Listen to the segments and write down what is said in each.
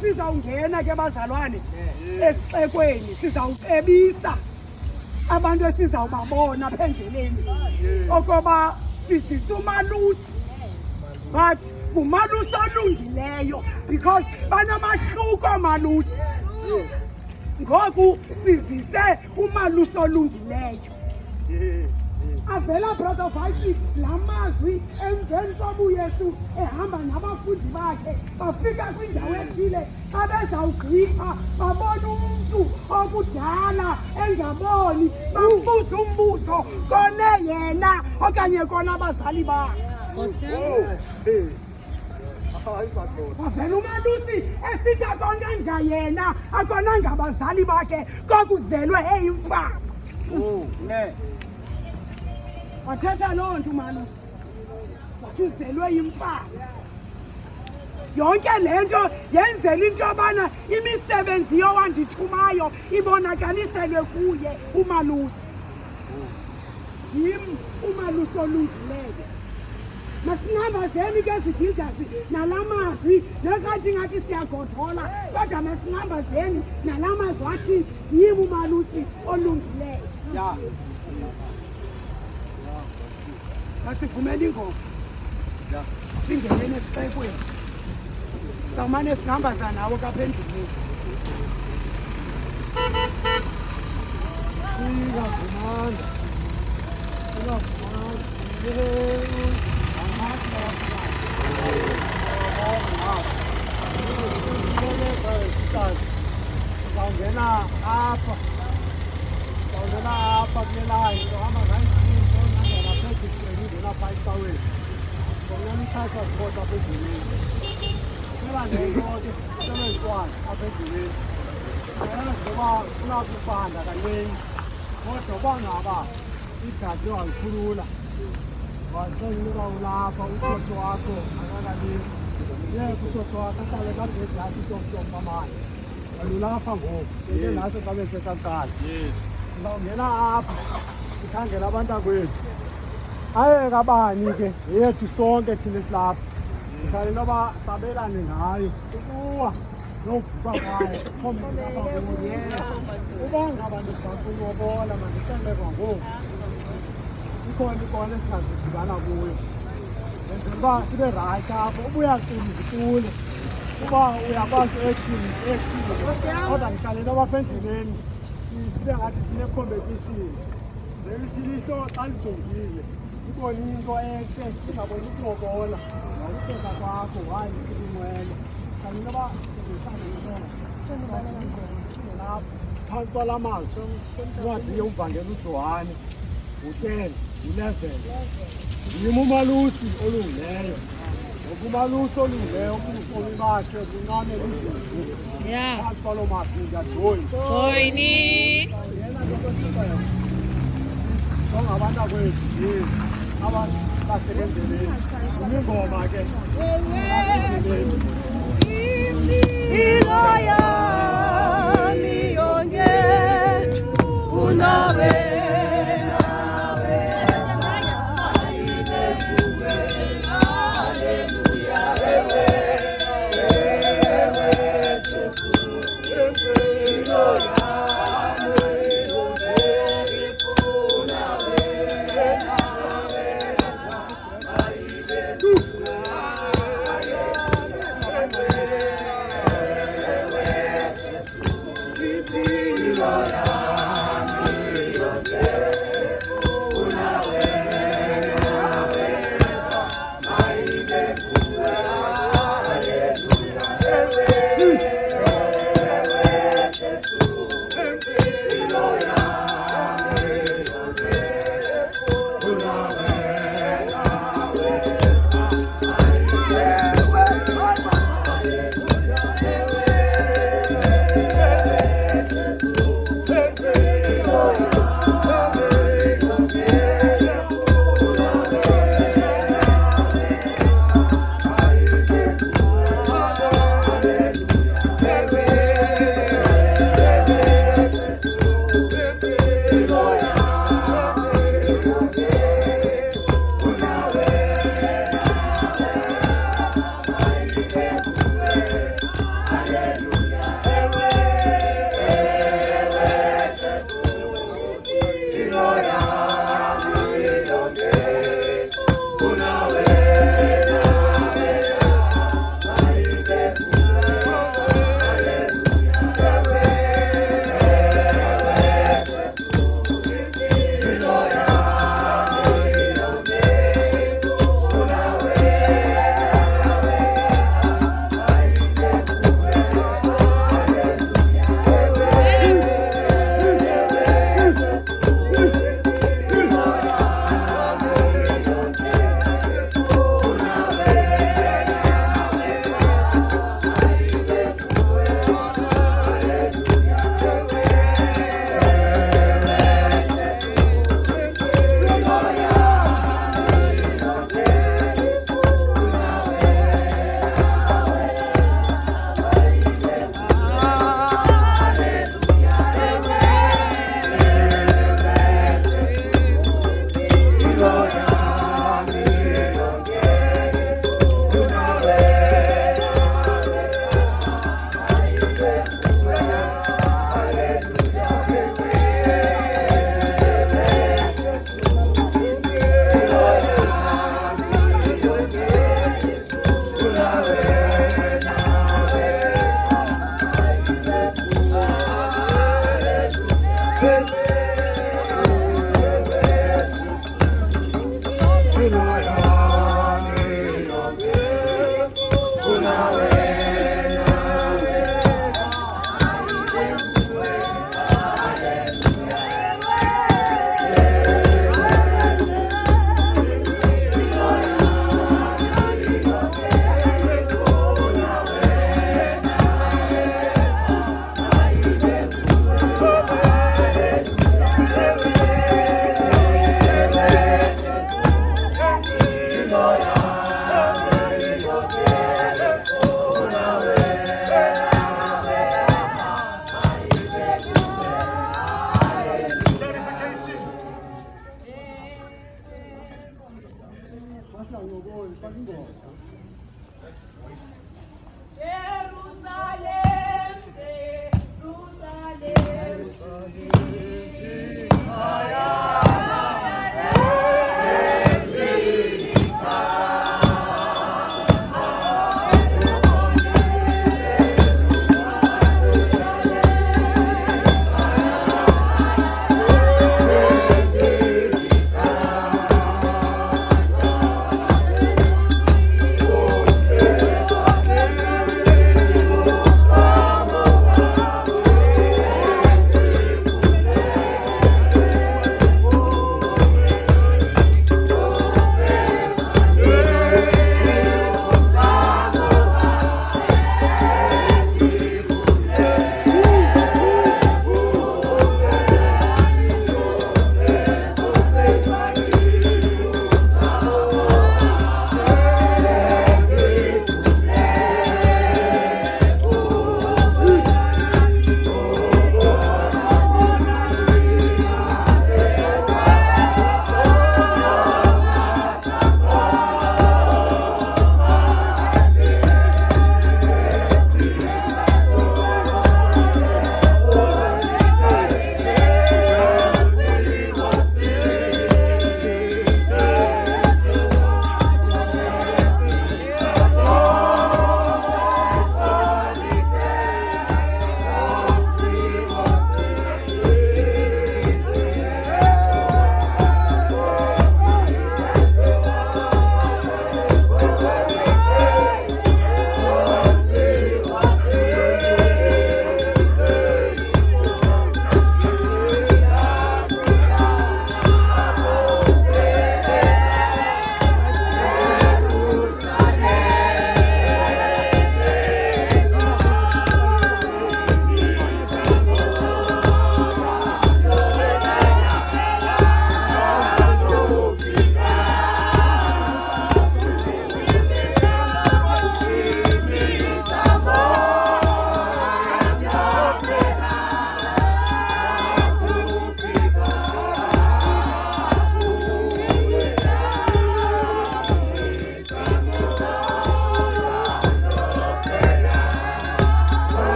sizawungena ke bazalwane esixekweni sizawucebisa abantu esizawubabona apha endleleni okoba sizisa umalusi but ngumalusi olungileyo because banamahluko amalusi. Ngoku sizise umalusi olungileyo. Avela brother Vice la mazwi emveni koba uYesu ehamba nabafundi bakhe bafika kwindawo ethile xa bezawugqitha babona umntu okudala engaboni bambuza umbuzo kone yena okanye kona abazali bakhe. Wavela umalusi esithi akonanga yena akonanga abazali bakhe kokuzelwe eyimfa. Wathetha loo nto umalusi wathi uzelwe yimfa. Yonke le nto yenzela into yobana imisebenzi yowandithumayo ibonakalisele kuye umalusi. Ndim umalusi olungileyo. Masingambazeni ke zigildazi nala mazwi nakathi ngathi siyagothola kodwa masingambazeni nala mazwi athi ndim umalusi olungileyo. Masivumele ingoma singeneni esixekweni sawumane singambaza nawo kaphenduleni singavumanga sisters sizawungena apha kule line sohamba lapha ecaweni sokunamthatha sipota apha endleleni phela nento ke sebenziswana apha endleleni ayana ngoba unakufanda kancinci kodwa bangaba igazi walikhulula wacela uba ulapha uthotho wakho akakalini yeke uthotho wakho ahlale kakudati utomtom kamanye alulapha ngoku ke naso sabethetha kuqala sizawungena apha sikhangela abantakwethu aye kabani ke yethu sonke thina silapha mhlawumbe noba sabelane ngayo ukuwa nokuvuka kwayo uba ngabantu bakulobola mandicele kwangoku ikhona esingazidibana kuyo enzela uba sibe rayithi apho uba uyaqiniza kule uba uyakwazi action kodwa mhlawumbe noba apha endleleni sibe ngathi sine-competition zelithi lihlo xa lijongile ibona into entle ingaboni ukulobola nawuhleka kwakho hayi silinwele kanti noba sisebenzisane lapho phantsi kwala mazwi incwadi yomvangeli uJohane u-10 11 ndim umalusi olungileyo ngoba umalusi olungileyo ubufomi bakhe bunqamela izimvu phantsi kwaloo mazwi ndiyajoyini jonga abantakwethu abasilahlele endleleni imingoma ke impilo yami yonke unawe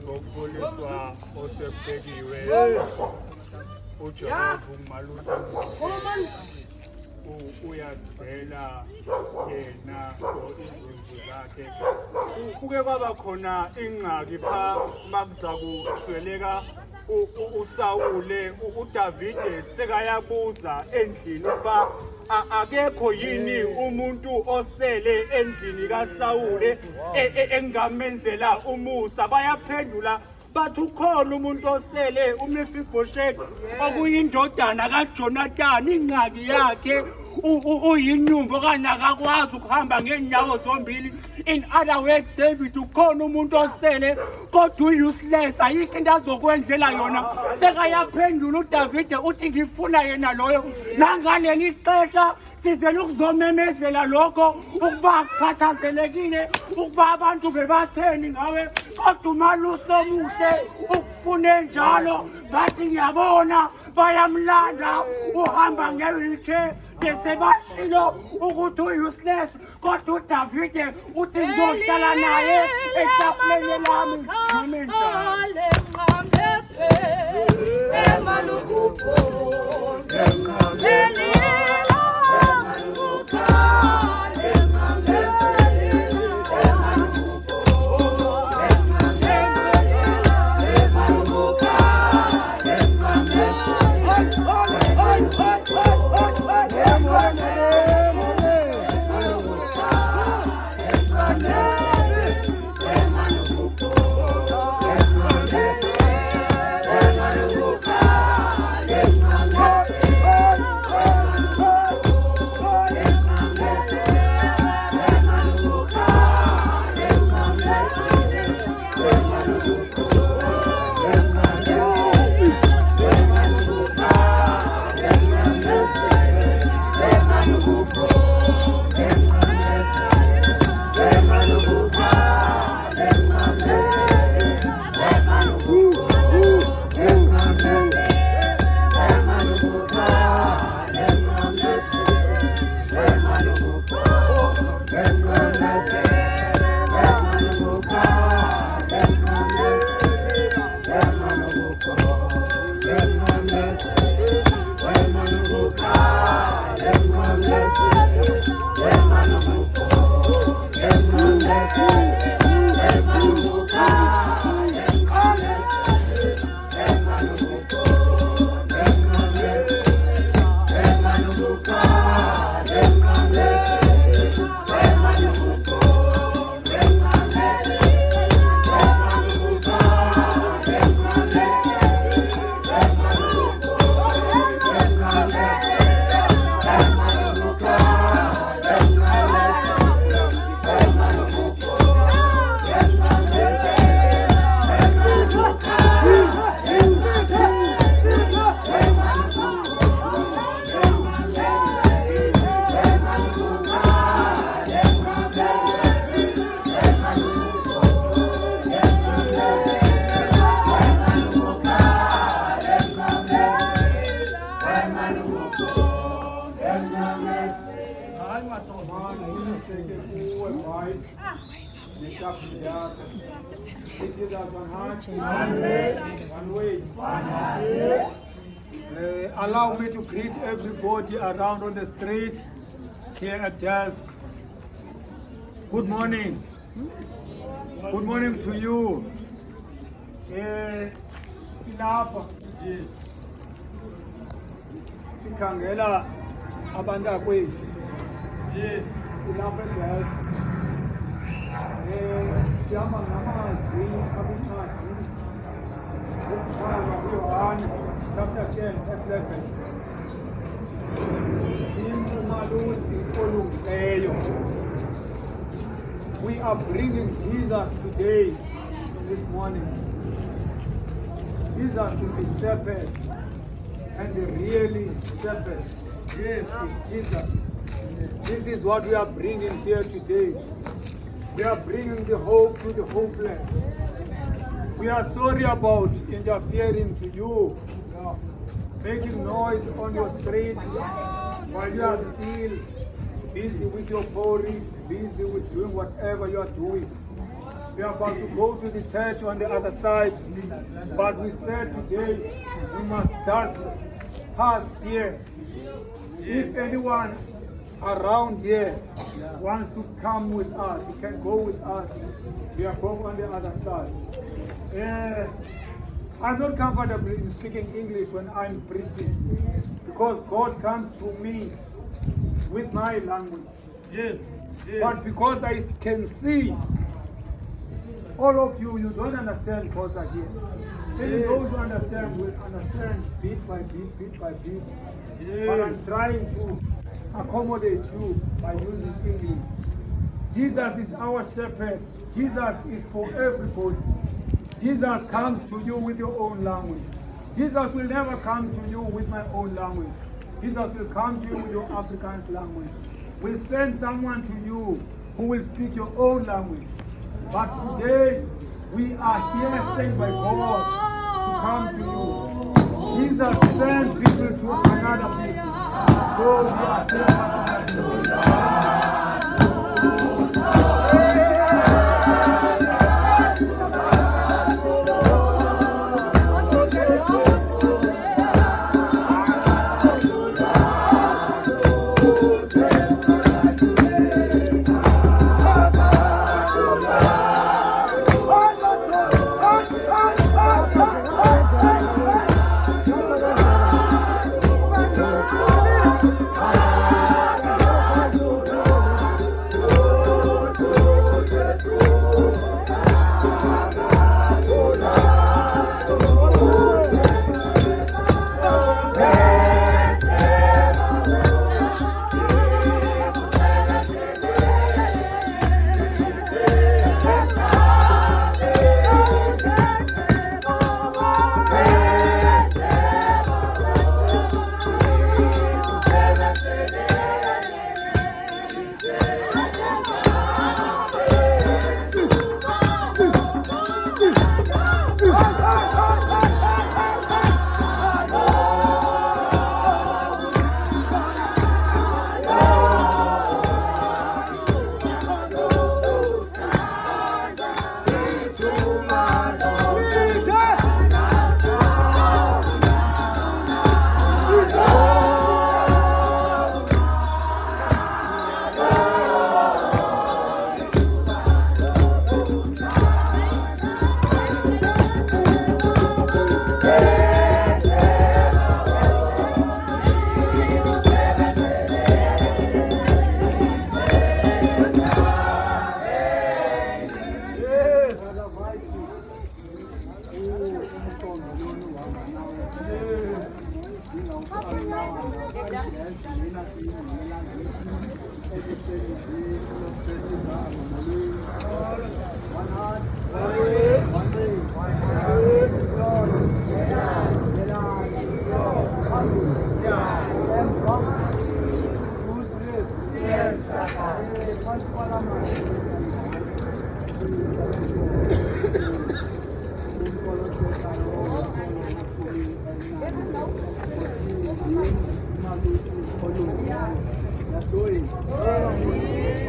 ngokuboniswa osebhekiwe uJehova umalusi uyazela yena izimvu zakhe. Kuke kwaba khona ingxaki pha makuza kusweleka uSawule uDavide sekayabuza endlini ukuba akekho yini umuntu osele endlini kaSawule engamenzela umusa. Bayaphendula bathi ukhona umuntu osele uMefiboshethi okuyindodana kaJonathan. Ingxaki yakhe uyinyumba okanye akakwazi ukuhamba ngeenyawo zombili. In other words, David ukhona umuntu osele kodwa useless, ayikho into azokwenzela yona. Sekayaphendula uDavide uthi ngifuna yena loyo. Nangaleli xesha sizela ukuzomemezela lokho ukuba kukhathazelekile ukuba abantu bebatheni ngawe, kodwa umalusi omuhle ukufune njalo. Bathi ngiyabona bayamlanda uhamba nge-wheelchair bese bashilo ukuthi useless, kodwa uDavide uthi ngizohlala naye etafuleni lami noma enjalo. Allow me to greet everybody around on the street here at Delf. Good morning. Good morning to you. Silapha Yes. sikhangela abantakwethu. Yes. Silapha eDelf. Sihamba ngamazwi abuncwadi okuqala kuYohane chapter 10 verse 11. Ndim omalusi olungileyo. We are bringing Jesus today, this morning. Jesus is the shepherd, and the really shepherd. Yes, is Jesus. This is what we are bringing here today. We are bringing the hope to the hopeless. We are sorry about interfering to you, making noise on your street while you are still busy with your porridge, busy with doing whatever you are doing. We are about to go to the church on the other side, but we said today we must just pass here. If anyone around here wants to come with us, you can go with us. We are going on the other side. I'm not comfortable in speaking English when I'm preaching because God comes to me with my language. Yes. But because I can see all of you, you don't understand Xhosa here. Even those who understand will understand bit by bit, bit by bit. But I'm trying to accommodate you by using English. Jesus is our shepherd. Jesus is for everybody. Jesus comes to you with your own language. Jesus will never come to you with my own language. Jesus will come to you with your Afrikaans language. We'll send someone to you who will speak your own language. But today, we are here sent by God to come to you. Jesus sent people to another people. So we are here.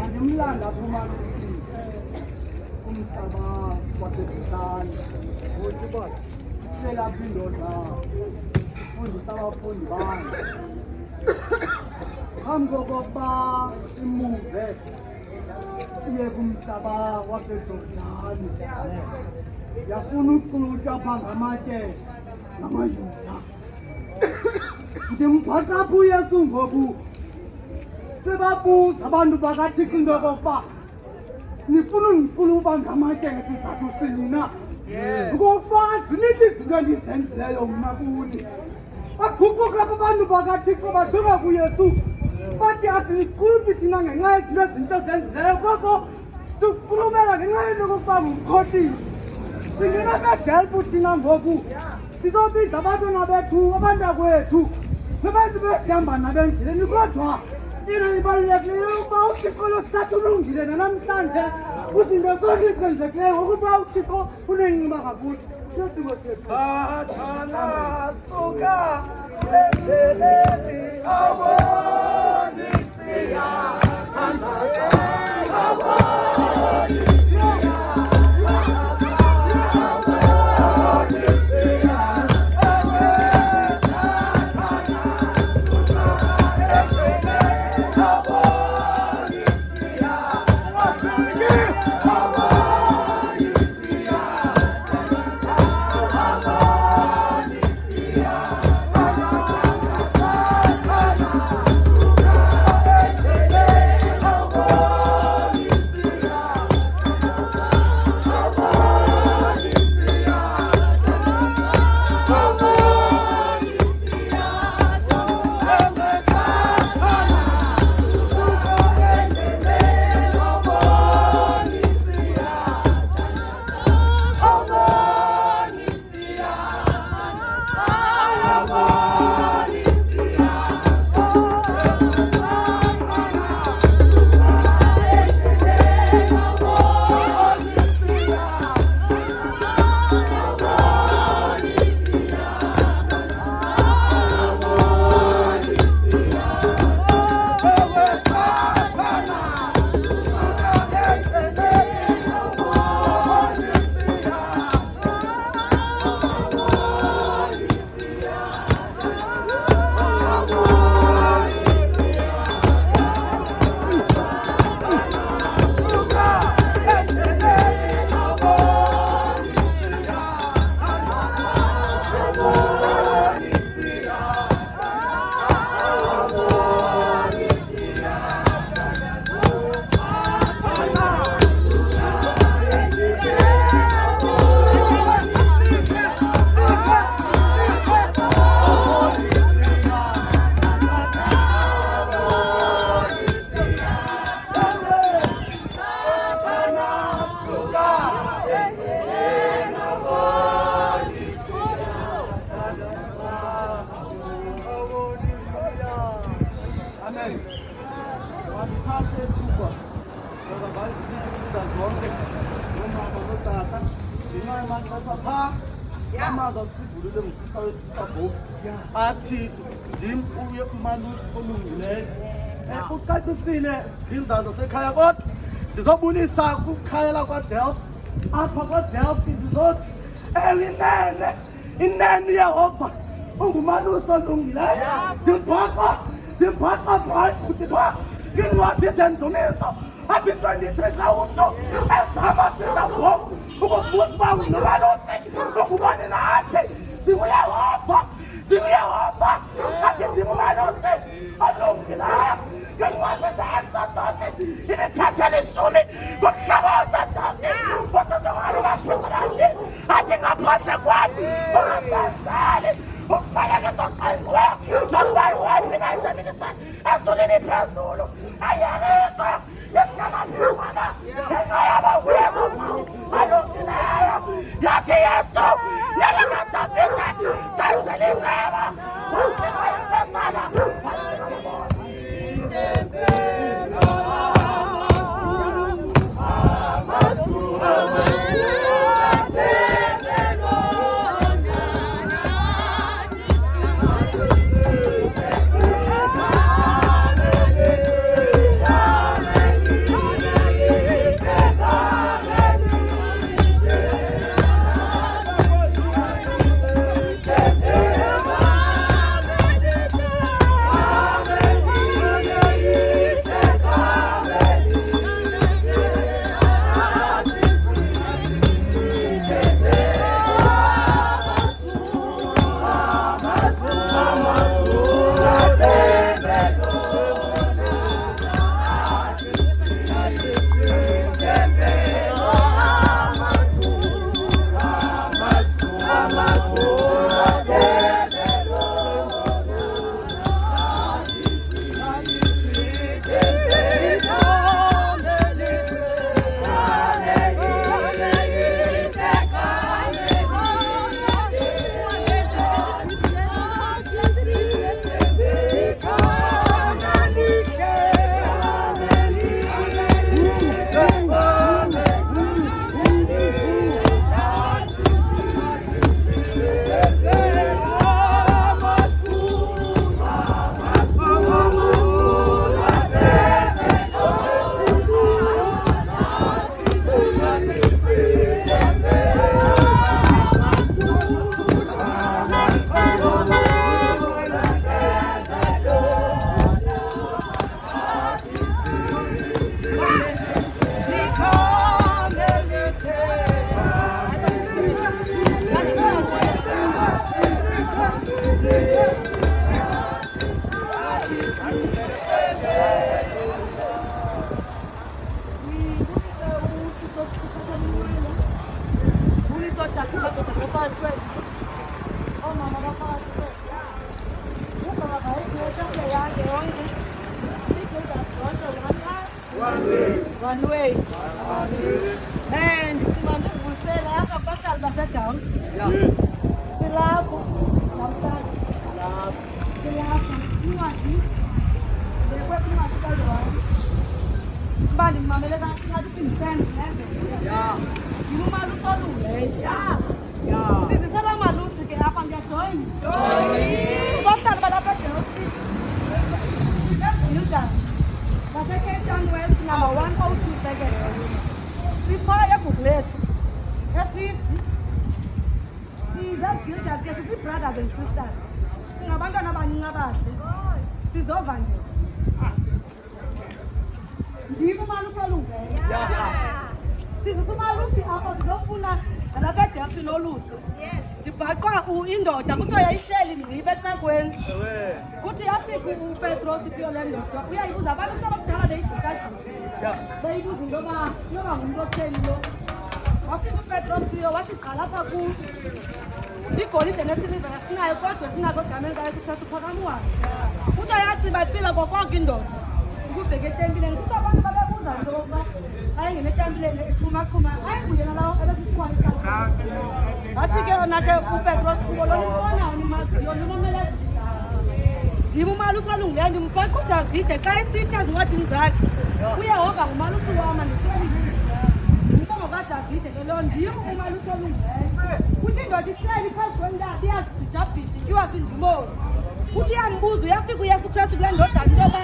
Ngimlanda omalusi umhlaba waseBhitani uthi bona selapha indoda ufundisa abafundi bami phambi kokuba simuve iye kumhlaba waseJordani yafuna ukuqulutha apha ngamatye ngamayuda ndimphakapha uyesu ngoku sebabuza abantu bakathixo into yokokuba nifuna undiquluba ngamatye ngesizathu sini na ngokuba zininzi izinto endizenzileyo mna kuni baguquka apha abantu bakathixo bajonga kuyesu bathi asiniqulubi thina ngenxa yezinto ezinto zenzileyo koko siqulubela ngenxa yento yokokuba ngumkhohlisi singena kadelfu thina ngoku sizobiza abantwana bethu abantakwethu nabantu besihamba nabendleleni kodwa into ibalulekileyo ukuba uthixo losithatha ulungile nanamhlanje kuzinto zonke ezenzekileyo ngokuba uthixo unenceba kakuthi sesimo sethu sathana suka endleleni abonisiya thandaza abonisiya maxesha phaa amazi asivulile ngusista wesisabhovu athi ndim umalusi olungileyo. Ucacisile ngeendawo zasekhaya kodwa ndizobulisa kukhaya lakwaDelf. Apha kwaDelf ndizothi ewe inene Yehova ungumalusi olungileyo. Ndimbhaqa phaya ukuthi phaa iincwadi zendumiso athi 23 xa umntu ezama sisabhovu ukuzibuza uba ngunomalusi ukubone nathi ndinguyehova athi ndingumalusi olungileyo. Ngencwadi ze-Exodus imithetho 10 kumhlaba waseDelf usozokwazi ubathungelani athi ngaphandle kwami ungasazali umfanekiso oqingqiweyo nokuba yiwaphi na iseminisan ezulwini phezulu ayekho yesingamabhumana njengayabawuyeku alungileyo yathi Yesu yelekadavide zenzela inceba wasika yosesana One way. And simanduvusela abahlali baseDelf. Silapho namhlanje. Silapho incwadi lekwencwadi kaJohane. Mbali ngimamele kancane sindisende neze. Ngumalusi olungileyo. Sizisela malusi ke apha ngiyajoin. Bahlali balapha eDelf. Cape West number 102 second. Siphaya ebhukulethu e50. Sizabuilders ke sithi brothers and sisters. Singabantwana abancinci abahle. Sizova nje. Ndim umalusi olungileyo. Sizisumalusi apha sizofuna nalapha eDelf nolusu. Ndibhaqa indoda kuthiwa yayihleli ngqibe esakweni. Kuthi yafika uPetros iphiyo le ndoda uyayibuza abantu abakudala beyidukadika. Beyibuza into yoba ngumntu otheni lo. Wafika uPetros iphiyo wathi qala apha kuyo. Igolide nesiliva asinayo kodwa sinako egameni kayo sithatha uphakamuwayo. Kuthiwa yatsibatsiba kokonke indoda ukubheka etempileni. Kuthiwa abantu babebuza into yokuba ayengene etempileni exhumaqhuma ayenguyena lawo ebesisikhona isakhe. Athi ke yona ke uPetros ubonisa umaziyo nomamele ndim umalusi olungileyo ndimbhaqa uDavide xa esitha ezincwadini zakhe uYehova ngumalusi wam andisweli. Umfomo kaDavide ke lo ndim umalusi olungileyo. indoda ihleli phezu kwendabi iyazibhijabhija iwasindumoni uthi iyambuza uyafika uyesu kristu kule ndodana into yoba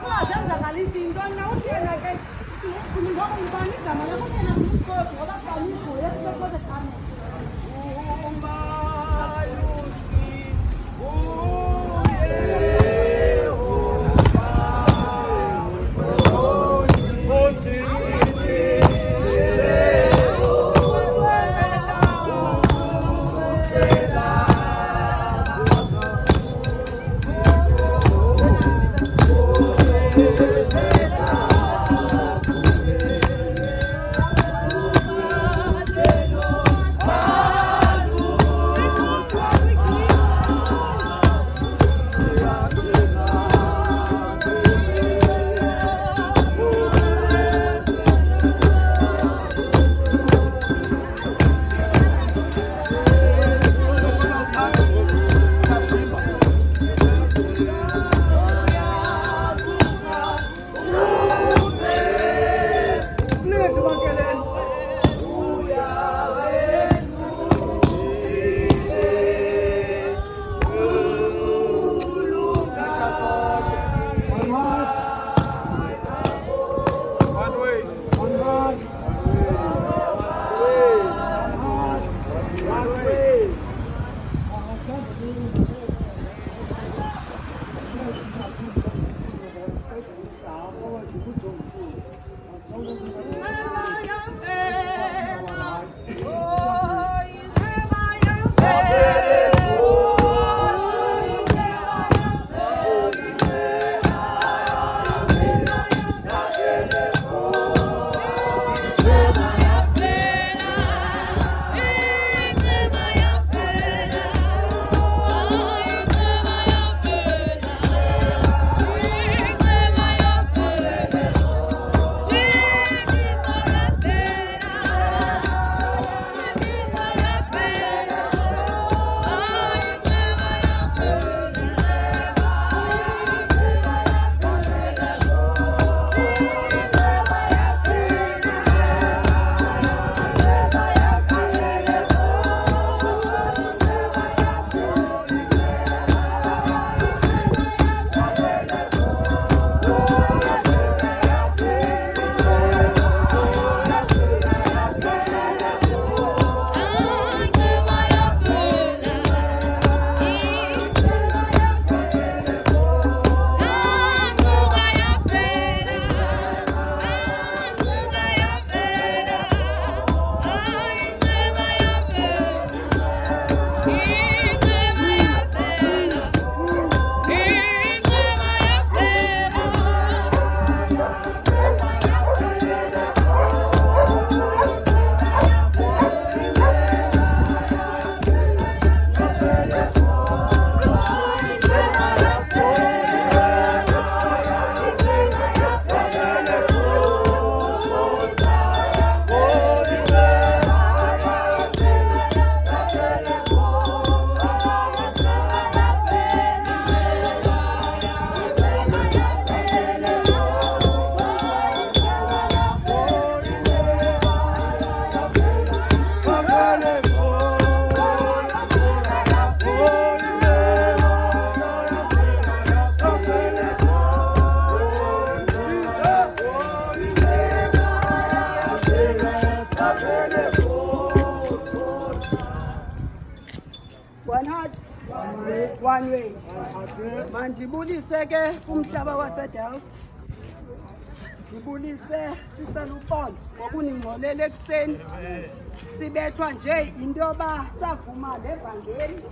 ungazenzakalisi into na uthi yena ke ngoba ngibani igama lakho yena ngumkhosi ngoba kaniko yesu kristu khane one way. Mandibulise ke kumhlaba waseDelf. Ndibulise sicela uxolo ngokuningcolele ekseni. Sibethwa nje into yoba savuma levangeli.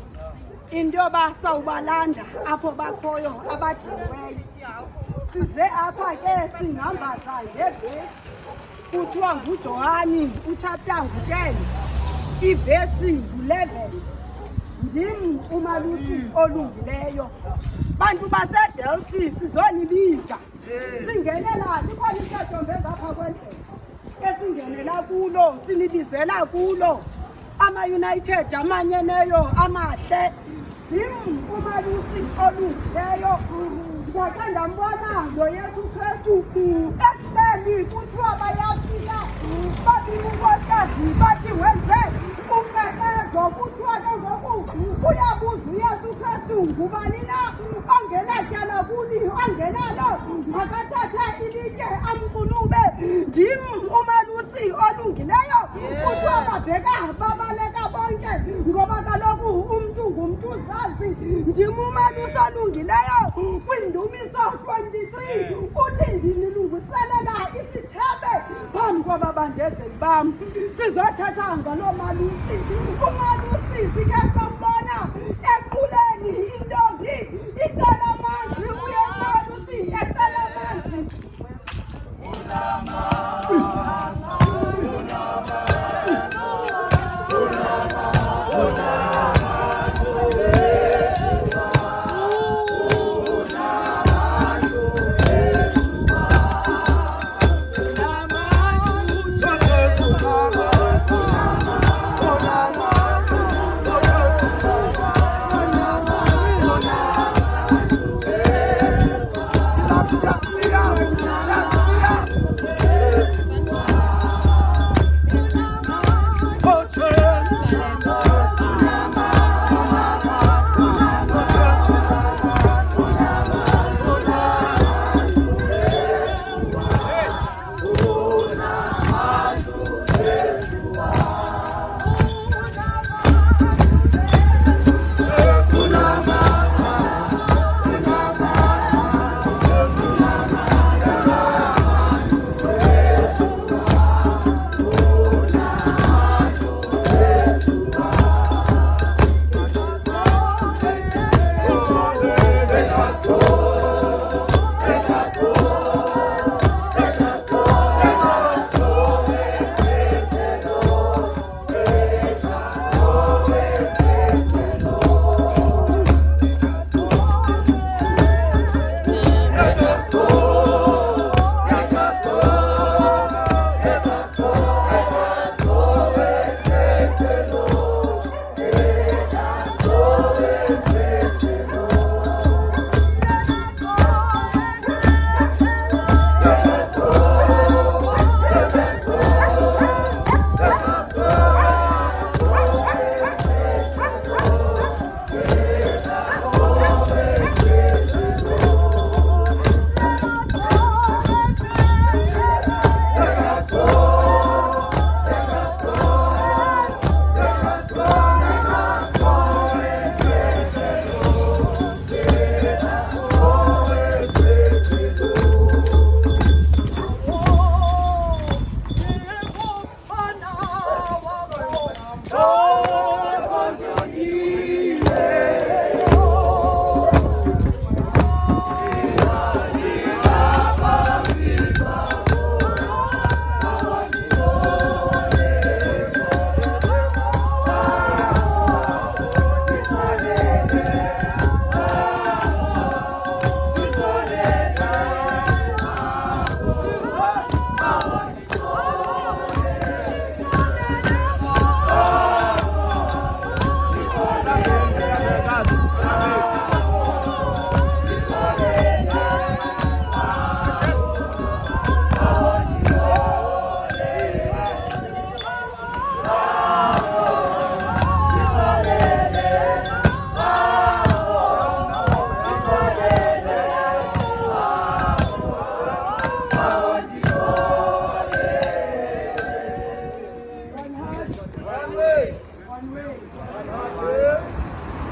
Into yoba sawubalanda apho bakhoyo abadiniweyo. Size apha ke singambaza ngevesi. Kuthiwa nguJohane uchapter 10 ivesi 11. Ndim omalusi olungileyo. Bantu baseDelf sizonibiza. Singenela likhona isidumbe ngapha kwendlela. Esingenela kulo, sinibizela kulo. Ama-United amanyeneyo amahle. Ndim omalusi olungileyo. Ngake ndambona lo Yesu Kristu ehleli kuthiwa bayafika. Bathi unkosikazi bathi wenze umfefezo. ngubani na ongenatyala kuni ongenalo makathathe ilitye amqunube ndim umalusi olungileyo kuthiwa babheka babaleka bonke ngoba kaloku umntu ngumntu zazi ndim umalusi olungileyo kwindumiso 23 uthi ndinilungiselela isithebe phambi kwababandezeli bam sizothetha ngaloo malusi umalusi sikhe sambona equleni intombi icela amanzi uye umalusi ecela amanzi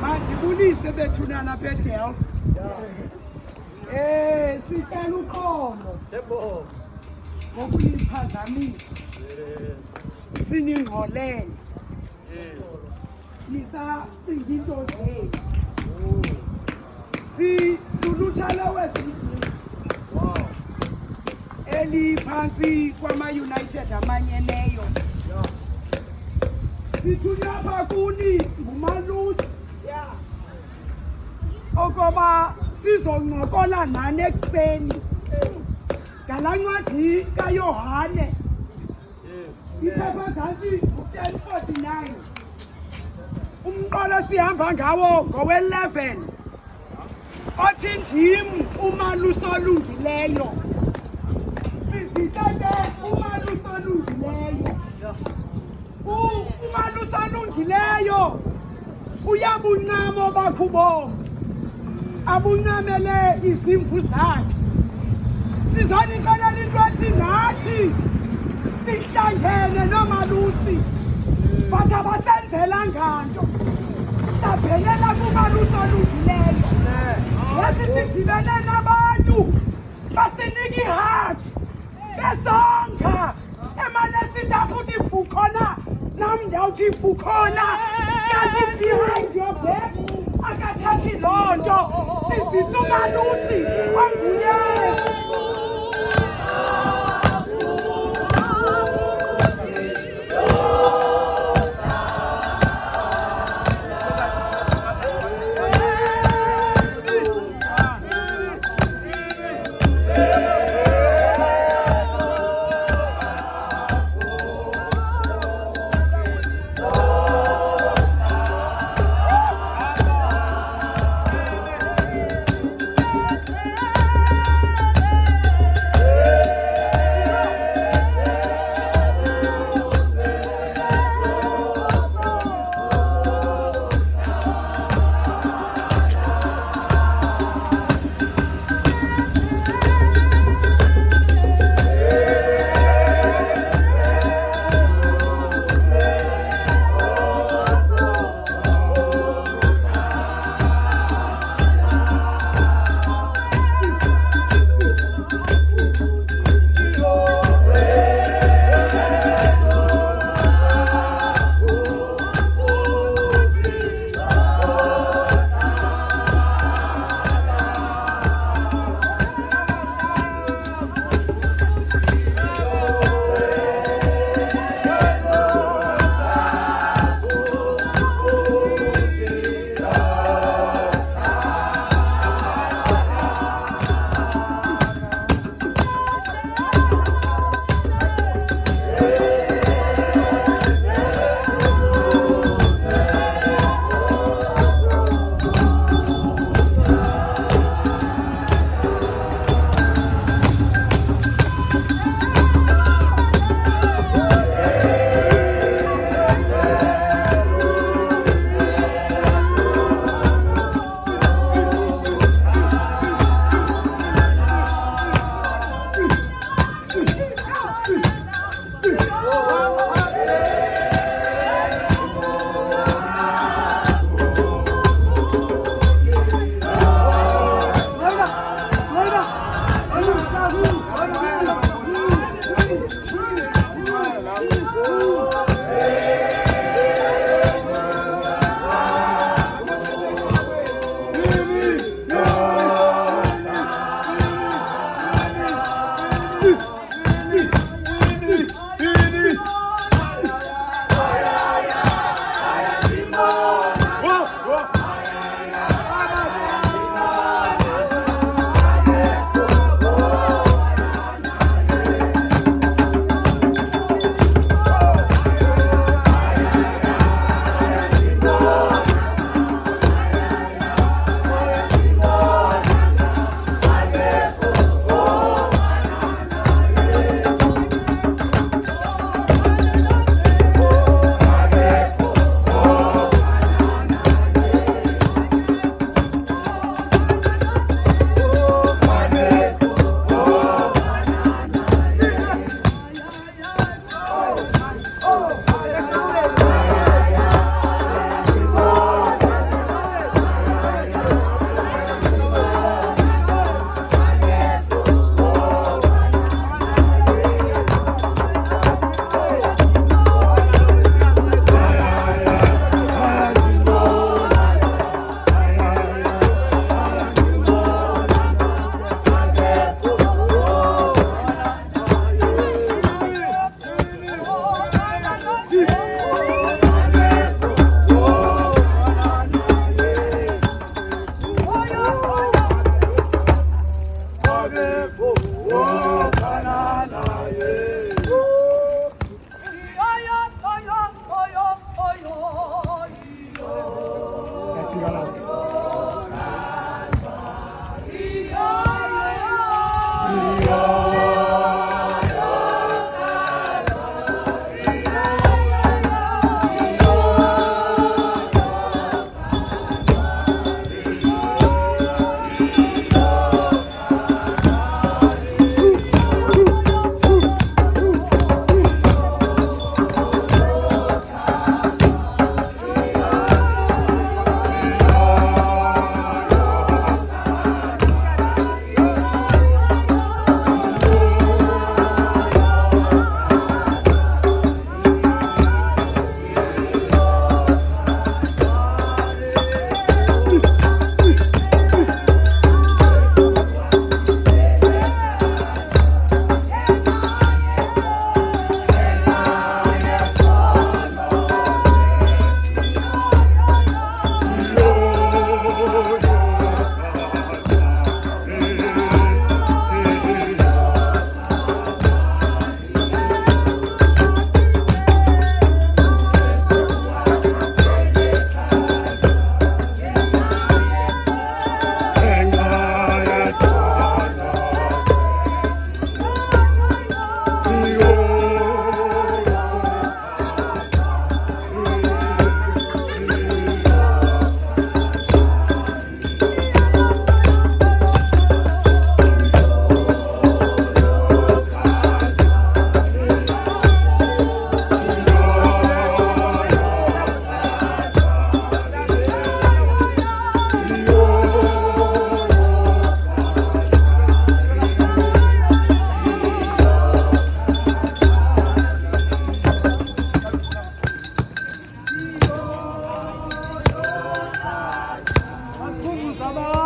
Mandibulise bethunana beDelf. Sicela uqondo. Yebo. Ngokuyiphazamisa. Siningqolele. Nisa into zenu. Si lulutshala wezizwe. Wow. Eli phansi kwama United amanyeneyo. Sithunywa bakuni ngumalusi. Yeah. Okoba sizoncokola nani ekuseni. Ngalancwadi kaYohane. Iphepha zansi 1049. Umqolo sihamba ngawo ngowe11. Othi ndim umalusi olungileyo. Siziseke umalusi olungileyo. Umalusi olungileyo uyabuncamo bakho ubomi. abuncamele izimvu zakhe. Sizonixelela into ethi nathi sihlangene nomalusi but abasenzela nganto. Saphelela kumalusi olungileyo. Lesi sidibene nabantu basinika ihaki besonga emane sithi afuthi fukhona nami ndawuthi fukhona kanti behind your back akathethi loo nto sizisa umalusi onguye.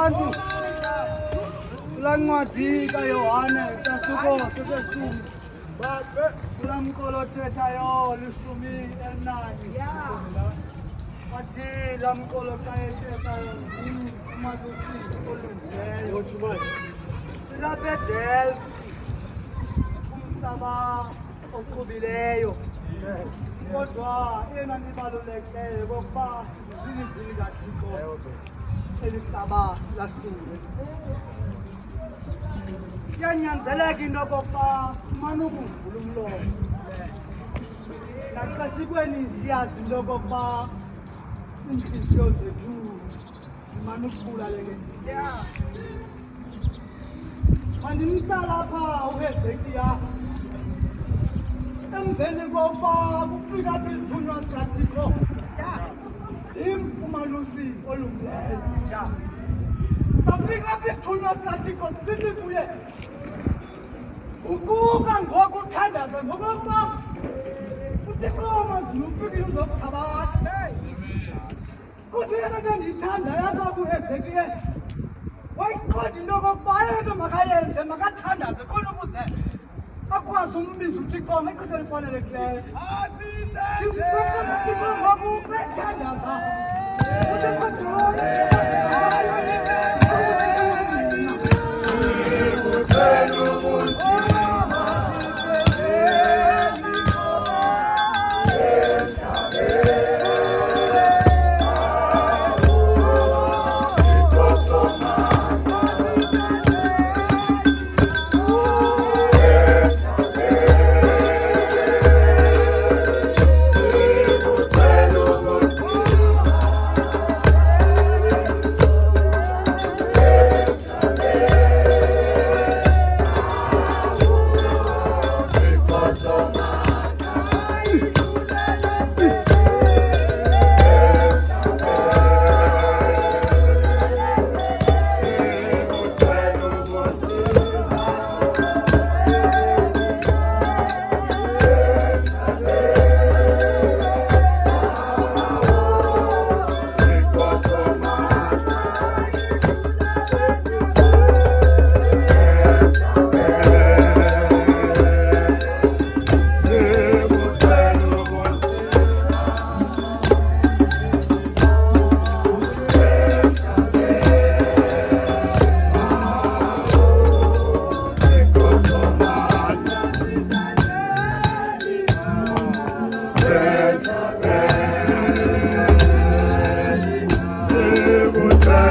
abantu kulaa ncwadi kaYohane sasuko seseshumi kulaa mqolo othethayo 11 wathi laa mqolo xa ethethayo Ndim omalusi olungileyo silapha eDelf umhlaba oqubileyo kodwa eyona nto ibalulekileyo kokuba sizizini kaThixo eli hlaba lahlule kuyanyanzeleka into yokokuba simane ukuvula umlomo naxeshikweni siyazi into yokokuba iintliziyo zethu zimane ukubulaleke mandimtsala apha uHezekiya emveni kokuba kufika apha izithunywa zikaThixo Ndim omalusi olungileyo safika apha izithunywa zikaThixo sithi kuye ukuba ngoku uthandaza ngokokuba uThixo wamazulu ufikile uzokuthabatha kuthi yena nto ndiyithandayo apha kuHezekiya wayiqonda into yokokuba ayento makayenze makathandaze khona ukuze akwazi umbiza uThixo ngexesha elifanelekileyo uThixo ngoku bethandaza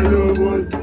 Hello,